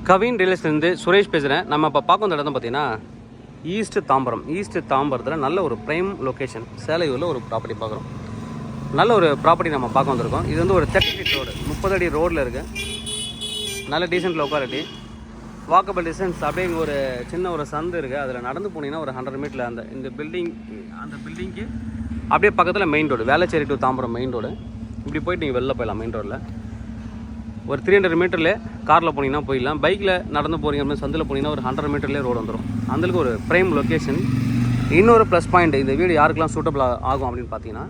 கவின் ரியல்ஸ்லேருந்து சுரேஷ் பேசுகிறேன். நம்ம இப்போ பார்க்க வந்த இடம் பார்த்தீங்கன்னா ஈஸ்ட் தாம்பரத்தில் நல்ல ஒரு ப்ரைம் லொக்கேஷன் சேலையூரில் ஒரு ப்ராப்பர்ட்டி பார்க்குறோம். நல்ல ஒரு ப்ராப்பர்ட்டி நம்ம பார்க்க வந்திருக்கோம். இது வந்து ஒரு 30 ஃபீட் ரோடு, 30 அடி ரோடில் இருக்குது. நல்ல டீசென்ட் லொக்காலிட்டி, வாக்கபிள் டிஸ்டன்ஸ். அப்படியே இங்கே ஒரு சின்ன ஒரு சந்து இருக்குது. அதில் நடந்து போனீங்கன்னா ஒரு 100 மீட்டரில் அந்த பில்டிங்க்கு அப்படியே பக்கத்தில் main road, Velachery to Tambaram main road. இப்படி போயிட்டு நீங்கள் வெளில போயிடலாம். மெயின் ரோடில் ஒரு 300 மீட்டரில் காரில் போனீங்கன்னா போயிடலாம். பைக்கில் நடந்து போகிறீங்க அப்படின்னு சந்தில் போனீங்கன்னா ஒரு 100 மீட்டர்லேயே ரோடு வந்துடும். அந்தளவுக்கு ஒரு ப்ரைம் லொக்கேஷன். இன்னொரு ப்ளஸ் பாயிண்ட், இந்த வீடு யாருக்கெல்லாம் சூட்டபிள் ஆகும் அப்படின்னு பார்த்தீங்கன்னா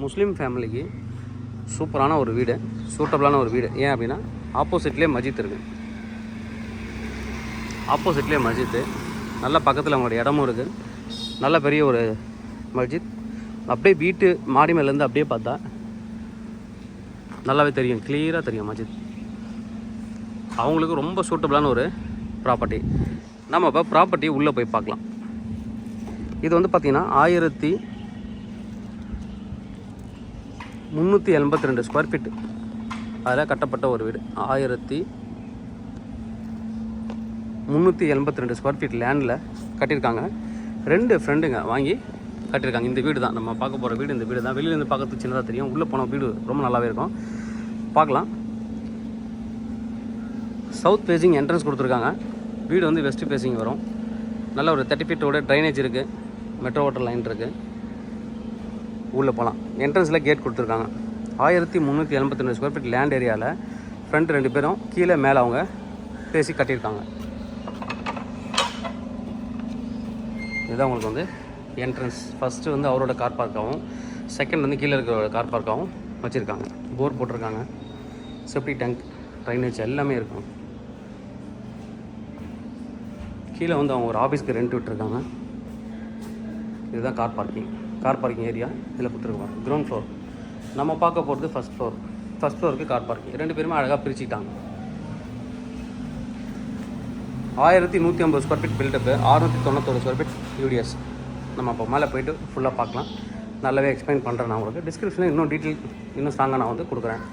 முஸ்லீம் ஃபேமிலிக்கு சூப்பரான ஒரு வீடு, சூட்டபிளான ஒரு வீடு. ஏன் அப்படின்னா ஆப்போசிட்லேயே மஸ்ஜித் இருக்குது. ஆப்போசிட்லேயே மஸ்ஜித்து, நல்ல பக்கத்தில் அவங்களோட இடமும் இருக்குது. நல்ல பெரிய ஒரு மஸ்ஜித். அப்படியே வீட்டு மாடி மேலேருந்து அப்படியே பார்த்தா நல்லாவே தெரியும், கிளியராக தெரியும் மஸ்ஜித். அவங்களுக்கு ரொம்ப சூட்டபிளான ஒரு ப்ராப்பர்ட்டி. நம்ம இப்போ ப்ராப்பர்ட்டி உள்ளே போய் பார்க்கலாம். இது வந்து பார்த்திங்கன்னா 1382 ஸ்கொயர் ஃபீட்டு அதில் கட்டப்பட்ட ஒரு வீடு. 1382 ஸ்கொயர் ஃபீட் லேண்டில் கட்டியிருக்காங்க. 2 ஃப்ரெண்டுங்க வாங்கி கட்டியிருக்காங்க. இந்த வீடு தான் நம்ம பார்க்க போகிற வீடு. இந்த வீடு தான் வெளியிலேருந்து பார்க்கறதுக்கு சின்னதாக தெரியும், உள்ளே போன வீடு ரொம்ப நல்லாவே இருக்கும். பார்க்கலாம். சவுத் ஃபேஸிங் என்ட்ரன்ஸ் கொடுத்துருக்காங்க. வீடு வந்து வெஸ்ட் ஃபேஸிங் வரும். நல்ல ஒரு 30 ஃபீட்டோட ட்ரைனேஜ் இருக்குது, மெட்ரோ வாட்டர் லைன் இருக்குது. உள்ளே போகலாம். என்ட்ரன்ஸில் கேட் கொடுத்துருக்காங்க. 1382 ஸ்கொயர் ஃபீட் லேண்ட் ஏரியாவில் ஃப்ரண்ட் 2 பேரும் கீழே மேலே அவங்க பேசி கட்டியிருக்காங்க. இதுதான் உங்களுக்கு வந்து என்ட்ரன்ஸ். ஃபஸ்ட்டு வந்து அவரோட கார் பார்க்காகவும், செகண்ட் வந்து கீழே இருக்கிற கார் பார்க்காகவும் வச்சுருக்காங்க. போர் போட்டிருக்காங்க. செப்டி டேங்க், ட்ரைனேஜ் எல்லாமே இருக்கும். கீழே வந்து அவங்க ஒரு ஆஃபீஸ்க்கு ரெண்ட் விட்டுருக்காங்க. இதுதான் கார் பார்க்கிங் ஏரியா. இதில் கொடுத்துருக்காங்க. Ground floor. நம்ம பார்க்க போகிறது ஃபஸ்ட் ஃப்ளோருக்கு கார் பார்க்கிங். 2 பேருமே அழகாக பிரிச்சுக்கிட்டாங்க. 1150 square feet built up, 691 square feet UDS. நம்ம அப்போ மேலே போய்ட்டு ஃபுல்லாக பார்க்கலாம். நல்லாவே எக்ஸ்பிளைன் பண்ணுறேன் நான் உங்களுக்கு. டிஸ்கிரிப்ஷனில் இன்னும் டீட்டெயில் இன்னும் ஸ்ட்ராங்காக நான் வந்து கொடுக்குறேன்.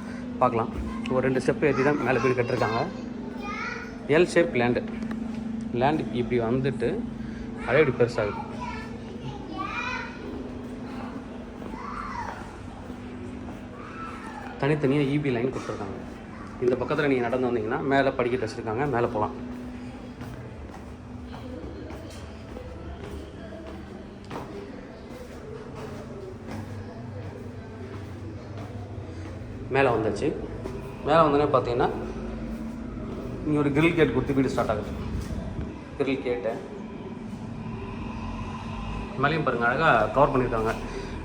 பார்க்கலாம். ஒரு 2 ஸ்டெப் ஏற்றி தான் மேலே வீடு கட்டிருக்காங்க. எல் ஷேப் லேண்டு இப்படி வந்துட்டு அப்படியே இப்படி பெருசாகுது. தனித்தனியாக இபி லைன் கொடுத்துருக்காங்க. இந்த பக்கத்தில் நீங்கள் நடந்து வந்தீங்கன்னா மேலே படிக்கட்டு வச்சுருக்காங்க, மேலே போகலாம். மேலே வந்தாச்சு. மேலே வந்தோடனே பார்த்தீங்கன்னா இங்கே ஒரு கிரில் கேட் கொடுத்து வீடு ஸ்டார்ட் ஆகுது. கிரில் கேட்டு மேலேயும் பாருங்கள் அழகாக கவர் பண்ணியிருக்காங்க.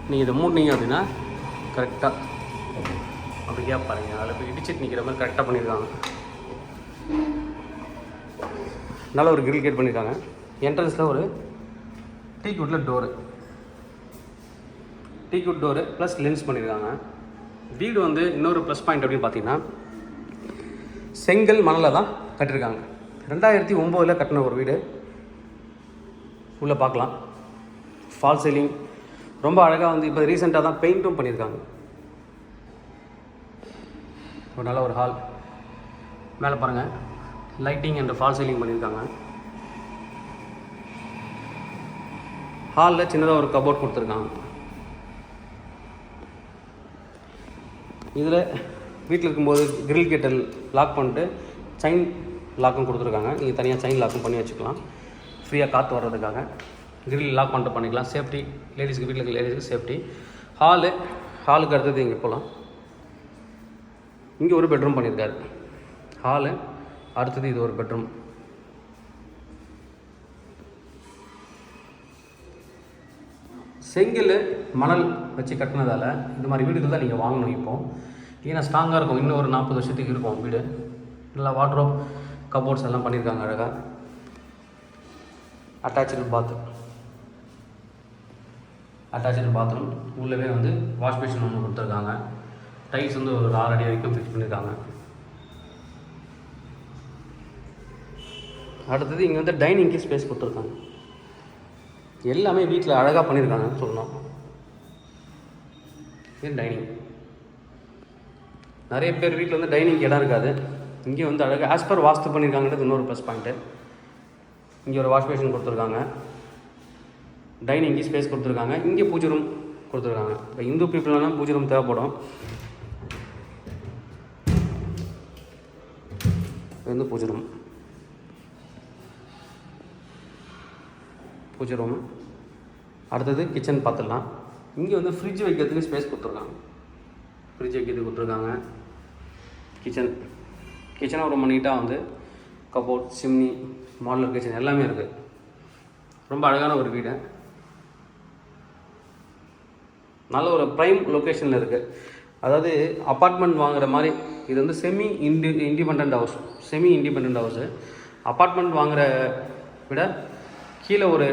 நீங்கள் இதை மூடினீங்க அப்படின்னா கரெக்டாக அப்படியே பாருங்கள், அதில் போய் இடிச்சிட்டு நிற்கிற மாதிரி கரெக்டாக பண்ணியிருக்காங்க. நல்ல ஒரு கிரில் கேட் பண்ணியிருக்காங்க. என்ட்ரன்ஸில் ஒரு டீக்குட்டில் டீக்குட் டோரு ப்ளஸ் லென்ஸ் பண்ணியிருக்காங்க. வீடு வந்து இன்னொரு ப்ளஸ் பாயிண்ட் அப்படின்னு பார்த்தீங்கன்னா செங்கல் மணலில் தான் கட்டியிருக்காங்க. 2009 கட்டின ஒரு வீடு. உள்ளே பார்க்கலாம். ஃபால் சீலிங் ரொம்ப அழகாக வந்து இப்போ ரீசெண்டாக தான் பெயிண்ட்டும் பண்ணியிருக்காங்க. ஒரு நல்ல ஒரு ஹால். மேலே பாருங்கள், லைட்டிங் அண்ட் ஃபால் சீலிங் பண்ணியிருக்காங்க. ஹாலில் சின்னதாக ஒரு கபோர்ட் கொடுத்துருக்காங்க. இதில் வீட்டில் இருக்கும்போது கிரில் கேட்டை லாக் பண்ணிட்டு செயின் லாக்கும் கொடுத்துருக்காங்க. நீங்கள் தனியாக செயின் லாக்கும் பண்ணி வச்சுக்கலாம், ஃப்ரீயாக காற்று வர்றதுக்காக. கிரில் லாக் பண்ணிட்டு பண்ணிக்கலாம். சேஃப்டி, லேடிஸுக்கு, வீட்டில் இருக்க லேடிஸுக்கு சேஃப்டி. ஹாலுக்கு அடுத்தது இங்கே போகலாம். இங்கே ஒரு பெட்ரூம் பண்ணியிருக்காரு. ஹாலு அடுத்தது இது ஒரு பெட்ரூம். செங்கல் மணல் வச்சு கட்டினதால் இந்த மாதிரி வீடுகள் தான் நீங்கள் வாங்கணும் இப்போது. ஏன்னா ஸ்ட்ராங்காக இருக்கும். இன்னும் ஒரு 40 வருஷத்துக்கு இருக்கும் வீடு. நல்லா வாட்ரோப், கபோர்ட்ஸ் எல்லாம் பண்ணியிருக்காங்க அழகாக. Attach bathroom. உள்ளவே வந்து வாஷ் பேஷன் ஒன்று கொடுத்துருக்காங்க. டைல்ஸ் வந்து ஒரு 6 அடி வரைக்கும் ஃபிக்ஸ் பண்ணியிருக்காங்க. அடுத்தது இங்கே வந்து டைனிங்க்கு ஸ்பேஸ் கொடுத்துருக்காங்க. எல்லாமே வீட்டில் அழகாக பண்ணியிருக்காங்கன்னு சொல்லணும். இது டைனிங். நிறைய பேர் வீட்டில் வந்து டைனிங் இடம் இருக்காது. இங்கே வந்து அழகாக ஆஸ் பர் வாஸ்து பண்ணியிருக்காங்கன்றது இன்னொரு ப்ளஸ் பாயிண்ட்டு. இங்கே ஒரு வாஷ் பேஷன் கொடுத்துருக்காங்க, டைனிங் ஸ்பேஸ் கொடுத்துருக்காங்க, இங்கே பூஜை ரூம் கொடுத்துருக்காங்க. இப்போ இந்து பீப்புள்னால் பூஜை ரூம் தேவைப்படும். இது வந்து பூஜை ரூம். அடுத்தது கிச்சன் பார்த்துடலாம். இங்கே வந்து ஃப்ரிட்ஜ் வைக்கிறதுக்கு ஸ்பேஸ் கொடுத்துருக்காங்க. கிச்சனும் ரொம்ப நீட்டாக வந்து கபோர்ட், சிம்னி, மாடலர் கிச்சன் எல்லாமே இருக்குது. ரொம்ப அழகான ஒரு வீடு, நல்ல ஒரு ப்ரைம் லொக்கேஷனில் இருக்குது. அதாவது அப்பார்ட்மெண்ட் வாங்குகிற மாதிரி. இது வந்து செமி இண்டிபெண்ட் ஹவுஸு. அப்பார்ட்மெண்ட் வாங்குகிற விட கீழே ஒரு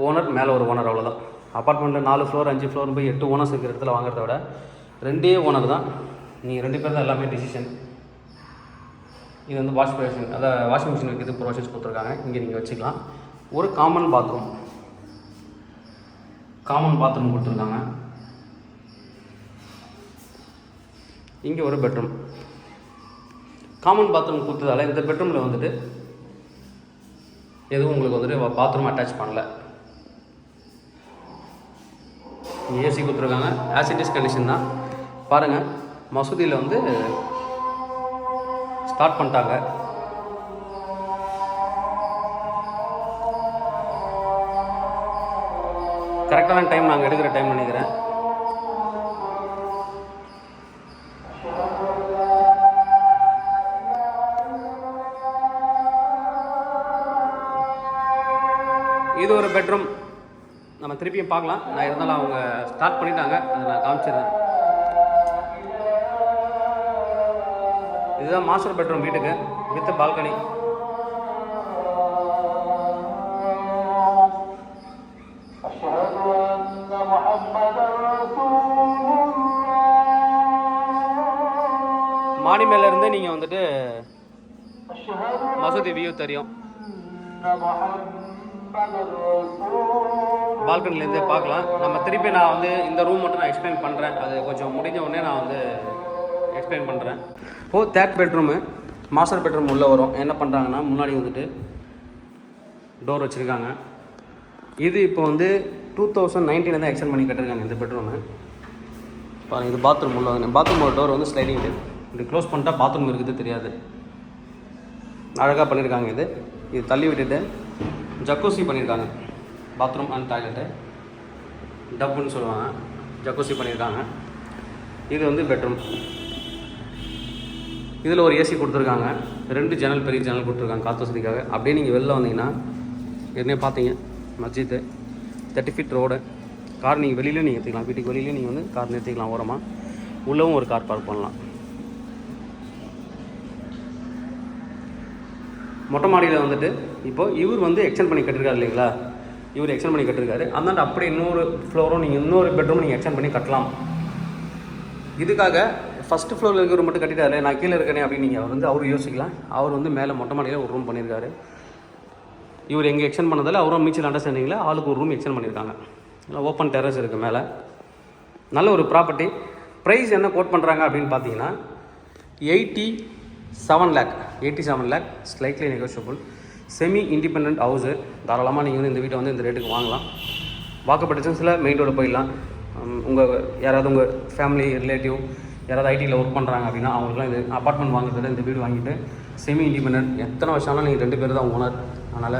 ஓனர், மேலே ஒரு ஓனர், அவ்வளோதான். அப்பார்ட்மெண்ட்டில் 4 ஃப்ளோர் 5 ஃப்ளோர் போய் 8 ஓனர்ஸ் இருக்கிற இடத்துல வாங்குறத விட 2 ஓனர் தான். நீங்கள் 2 பேர் தான் எல்லாமே டிசிஷன். இது வந்து வாஷிங் மிஷின் வைக்கிறது ப்ரொவிஷன்ஸ் கொடுத்துருக்காங்க. இங்கே நீங்கள் வச்சுக்கலாம். ஒரு காமன் பாத்ரூம் கொடுத்துருக்காங்க. இங்கே ஒரு பெட்ரூம். காமன் பாத்ரூம் கொடுத்ததால இந்த பெட்ரூமில் வந்துட்டு எதுவும் உங்களுக்கு வந்துட்டு பாத்ரூம் அட்டாச் பண்ணல. ஏசி கொடுத்துருக்காங்க. ஆசிட்டிஸ் கண்டிஷன் தான். பாருங்கள், மசூதியில் வந்து ஸ்டார்ட் பண்ணிட்டாங்க. கரெக்டான டைம் நாங்கள் எடுக்கிற டைம் நினைக்கிறேன். இது ஒரு பெட்ரூம். நம்ம திருப்பியும் பார்க்கலாம். நான் இருந்தாலும் அவங்க ஸ்டார்ட் பண்ணிட்டாங்க, அதை நான் காமிச்சிடுறேன். இதுதான் மாஸ்டர் பெட்ரூம் வீட்டுக்கு, வித் பால்கனி. மாடி மேல இருந்து நீங்கள் வந்துட்டு மசூதி வியூ தெரியும். பால்கனிலேருந்தே பார்க்கலாம். நம்ம திருப்பி நான் வந்து இந்த ரூம் மட்டும் நான் எக்ஸ்பிளைன் பண்ணுறேன். அது கொஞ்சம் முடிஞ்ச உடனே நான் வந்து எக்ஸ்பிளைன் பண்ணுறேன். இப்போது தேர்ட் பெட்ரூமு, மாஸ்டர் பெட்ரூம் உள்ளே வரும். என்ன பண்ணுறாங்கன்னா, முன்னாடி வந்துட்டு டோர் வச்சுருக்காங்க. இது இப்போ வந்து 2019 தான் எக்ஸ்டெண்ட் பண்ணி கட்டிருக்காங்க இந்த பெட்ரூமு. பாருங்கள், இது பாத்ரூம் உள்ள வந்து பாத்ரூமோட டோர் வந்து ஸ்லைடிங். இப்படி க்ளோஸ் பண்ணிட்டா பாத்ரூம் இருக்குது தெரியாது. அழகாக பண்ணியிருக்காங்க. இது தள்ளி விட்டுட்டு ஜக்கூசி பண்ணியிருக்காங்க. பாத்ரூம் அண்ட் டாய்லெட்டு டப்புன்னு சொல்லுவாங்க. ஜக்கூசி பண்ணியிருக்காங்க. இது வந்து பெட்ரூம். இதில் ஒரு ஏசி கொடுத்துருக்காங்க. 2 ஜன்னல், பெரிய ஜன்னல் கொடுத்துருக்காங்க காற்று வசதிக்காக. அப்படியே நீங்கள் வெளில வந்தீங்கன்னா ஏற்கனவே பார்த்தீங்க மஸ்ஜித்து, 30 ஃபீட் ரோடு. கார் நீங்கள் வெளியிலே நீங்கள் எடுத்துக்கலாம். வீட்டுக்கு வெளியிலே நீங்கள் வந்து கார் நிறுத்திக்கலாம். ஓரமாக உள்ளவும் ஒரு கார் பார்க் பண்ணலாம். மொட்டை மாடியில் வந்துட்டு இப்போது இவர் வந்து எக்ஸ்டெண்ட் பண்ணி கட்டிருக்காரு இல்லைங்களா, இவர் எக்ஸ்டெண்ட் பண்ணி கட்டிருக்காரு. அந்தாண்ட அப்படியே இன்னொரு ஃப்ளோரும் நீங்கள் இன்னொரு பெட்ரூம் நீங்கள் எக்ஸ்டெண்ட் பண்ணி கட்டலாம். இதுக்காக ஃபஸ்ட்டு ஃப்ளோரில் இருக்கிற மட்டும் கட்டிட்டாரு, நான் கீழே இருக்கேனே அப்படின்னு நீங்கள் வந்து அவர் யோசிக்கலாம். அவர் வந்து மேலே மொட்டை மாடியில் ஒரு ரூம் பண்ணியிருக்காரு. இவர் எங்கே எக்ஸ்டெண்ட் பண்ணதில் அவரும் மியூச்சுவல் அண்டர்ஸ்டாண்டிங்கில் ஆளுக்கு ஒரு ரூம் எக்ஸ்டெண்ட் பண்ணியிருக்காங்க. ஓப்பன் டெரஸ் இருக்குது மேலே. நல்ல ஒரு ப்ராப்பர்ட்டி. ப்ரைஸ் என்ன கோட் பண்ணுறாங்க அப்படின்னு பார்த்தீங்கன்னா 87 lakh, slightly negotiable. Semi independent house. தாராளமாக நீங்கள் வந்து இந்த வீட்டை வந்து இந்த ரேட்டுக்கு வாங்கலாம். வாக்கப்பட்ட டிஸ்டன்ஸில் மெயின் ரோடு போயிடலாம். உங்கள் யாராவது உங்கள் ஃபேமிலி ரிலேட்டிவ் யாராவது ஐடியில் ஒர்க் பண்ணுறாங்க அப்படின்னா அவங்களுக்குலாம் இது அப்பார்ட்மெண்ட் வாங்குறதுல இந்த வீடு வாங்கிட்டு செமி இண்டிபெண்ட் எத்தனை வருஷம்னா நீங்கள் 2 பேர் தான் ஓனர். அதனால்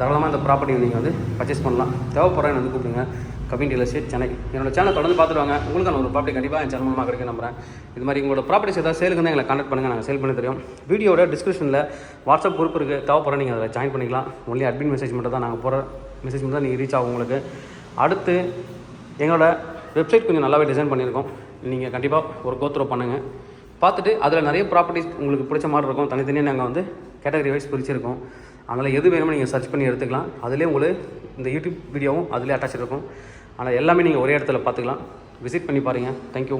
தாராளமாக இந்த ப்ராப்பர்ட்டியை நீங்கள் வந்து பர்ச்சேஸ் பண்ணலாம். தேவைப்படுறேன் வந்து கூப்பிடுங்க. Kavin real estate Chennai. என்னோட சேனல் தொடர்ந்து பார்த்துட்டு வாங்க. உங்களுக்கான ஒரு ப்ராப்பர்ட்டி கண்டிப்பாக என் சேனல் மூலமாக கிடைக்கும் நம்புறேன். இது மாதிரி உங்களோட ப்ராப்பர்ட்டிஸ் ஏதாவது சேலுக்கு தான் எங்களை கான்டாக்ட் பண்ணுங்கள். நாங்கள் சேல் பண்ணி தெரியும். வீடியோட டிஸ்கிரிப்ஷனில் வாட்ஸ்அப் குரூப் இருக்குது. தேவைப்படுற நீங்கள் அதில் ஜாயின் பண்ணிக்கலாம். ஒன்லி அட்மின் மெசேஜ் மட்டும் தான் நாங்கள் போகிற மெசேஜ் மட்டும் தான் நீங்கள் ரீச் ஆகும் உங்களுக்கு. அடுத்து எங்களோட வெப்சைட் கொஞ்சம் நல்லாவே டிசைன் பண்ணியிருக்கோம். நீங்கள் கண்டிப்பாக ஒரு கோத்ரோ பண்ணுங்கள். பார்த்துட்டு அதில் நிறைய ப்ராப்பர்ட்டிஸ் உங்களுக்கு பிடிச்ச மாதிரி இருக்கும். தனித்தனியாக நாங்கள் வந்து கேட்டகரி வைஸ் பிரிச்சிருக்கோம். அதனால் எது வேணுமோ நீங்கள் சர்ச் பண்ணி எடுத்துக்கலாம். அதிலே உங்களுக்கு இந்த யூடியூப் வீடியோவும் அதிலே அட்டாச் இருக்கும். ஆனால் எல்லாமே நீங்கள் ஒரே இடத்துல பார்த்துக்கலாம். விசிட் பண்ணி பாருங்கள். தேங்க்யூ.